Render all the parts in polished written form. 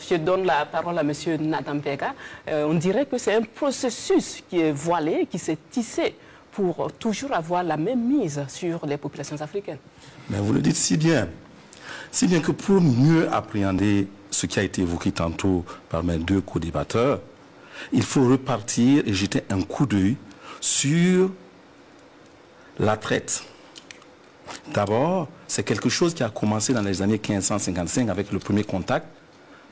je donne la parole à M. Ndambega. On dirait que c'est un processus qui est voilé, qui s'est tissé pour toujours avoir la même mise sur les populations africaines. Mais vous le dites si bien que pour mieux appréhender ce qui a été évoqué tantôt par mes deux co-débatteurs, il faut repartir et jeter un coup d'œil sur la traite. D'abord, c'est quelque chose qui a commencé dans les années 1555 avec le premier contact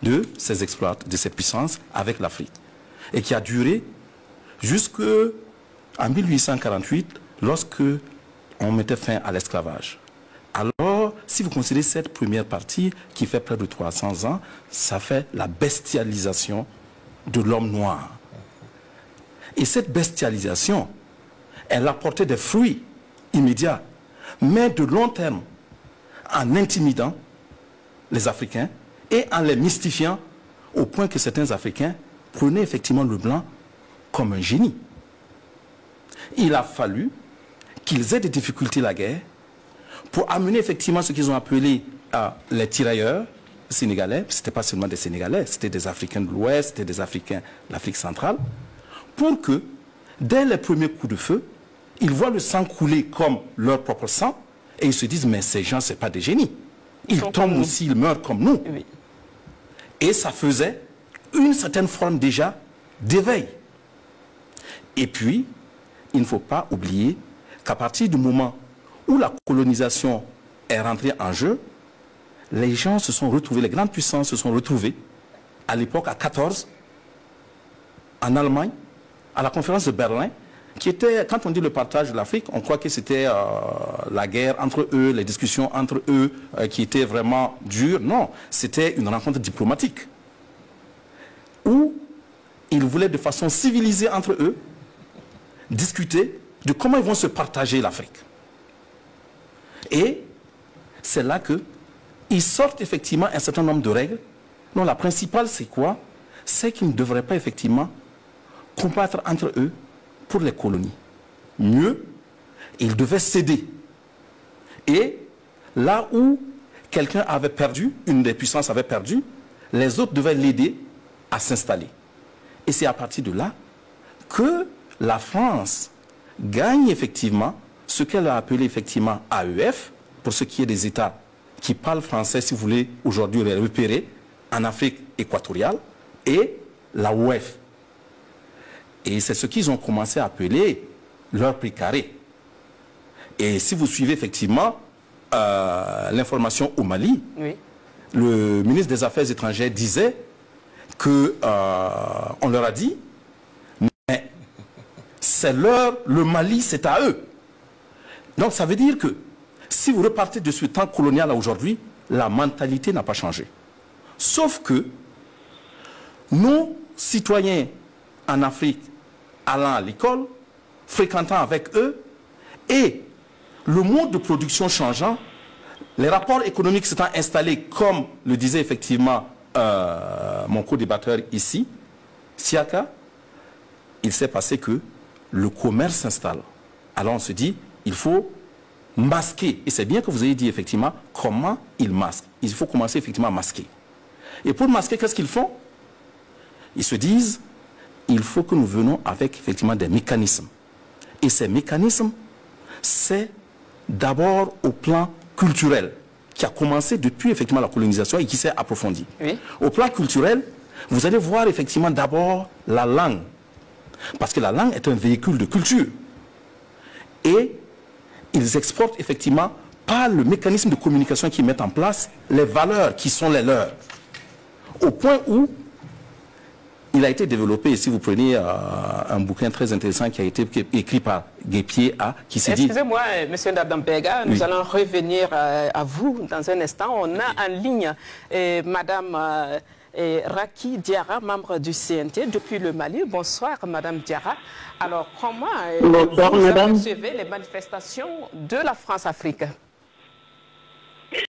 de ces exploits, de ces puissances avec l'Afrique. Et qui a duré jusqu'en 1848, lorsque on mettait fin à l'esclavage. Alors, si vous considérez cette première partie qui fait près de 300 ans, ça fait la bestialisation de l'homme noir. Et cette bestialisation, elle apportait des fruits immédiats, mais de long terme, en intimidant les Africains et en les mystifiant au point que certains Africains prenaient effectivement le blanc comme un génie. Il a fallu qu'ils aient des difficultés à la guerre pour amener effectivement ce qu'ils ont appelé les tirailleurs sénégalais. Ce n'était pas seulement des Sénégalais, c'était des Africains de l'Ouest, c'était des Africains de l'Afrique centrale, pour que, dès les premiers coups de feu, ils voient le sang couler comme leur propre sang et ils se disent, mais ces gens, ce n'est pas des génies. Ils tombent aussi, ils meurent comme nous. Oui. Et ça faisait une certaine forme déjà d'éveil. Et puis, il ne faut pas oublier qu'à partir du moment où la colonisation est rentrée en jeu, les gens se sont retrouvés, les grandes puissances se sont retrouvées, à l'époque à 14, en Allemagne, à la conférence de Berlin, qui était, quand on dit le partage de l'Afrique, on croit que c'était la guerre entre eux, les discussions entre eux, qui étaient vraiment dures. Non, c'était une rencontre diplomatique, où ils voulaient de façon civilisée entre eux discuter de comment ils vont se partager l'Afrique. Et c'est là qu'ils sortent effectivement un certain nombre de règles. Non, la principale, c'est quoi? C'est qu'ils ne devraient pas effectivement combattre entre eux pour les colonies. Mieux, ils devaient céder. Et là où quelqu'un avait perdu, une des puissances avait perdu, les autres devaient l'aider à s'installer. Et c'est à partir de là que la France gagne effectivement ce qu'elle a appelé effectivement AEF, pour ce qui est des États qui parlent français, si vous voulez, aujourd'hui les repérer, en Afrique équatoriale, et la OEF. Et c'est ce qu'ils ont commencé à appeler leur prix carré. Et si vous suivez effectivement l'information au Mali, oui, le ministre des Affaires étrangères disait que on leur a dit, mais c'est leur, le Mali, c'est à eux. Donc ça veut dire que si vous repartez de ce temps colonial à aujourd'hui, la mentalité n'a pas changé. Sauf que nos citoyens en Afrique allant à l'école, fréquentant avec eux, et le mode de production changeant, les rapports économiques s'étant installés, comme le disait effectivement mon co-débatteur ici, Siaka, il s'est passé que le commerce s'installe. Alors on se dit, il faut masquer. Et c'est bien que vous ayez dit effectivement comment ils masquent. Il faut commencer effectivement à masquer. Et pour masquer, qu'est-ce qu'ils font? Ils se disent, il faut que nous venons avec effectivement des mécanismes. Et ces mécanismes, c'est d'abord au plan culturel, qui a commencé depuis effectivement la colonisation et qui s'est approfondi. Oui. Au plan culturel, vous allez voir effectivement d'abord la langue. Parce que la langue est un véhicule de culture. Et ils exportent effectivement par le mécanisme de communication qu'ils mettent en place les valeurs qui sont les leurs. Au point où il a été développé, si vous prenez un bouquin très intéressant qui a été écrit par Guépier A, qui s'est dit... Excusez-moi, M. Ndambega, nous allons revenir à vous dans un instant. On a en ligne Madame Raki Diarra, membre du CNT depuis le Mali. Bonsoir, Madame Diarra. Alors, comment vous percevez les manifestations de la France-Afrique?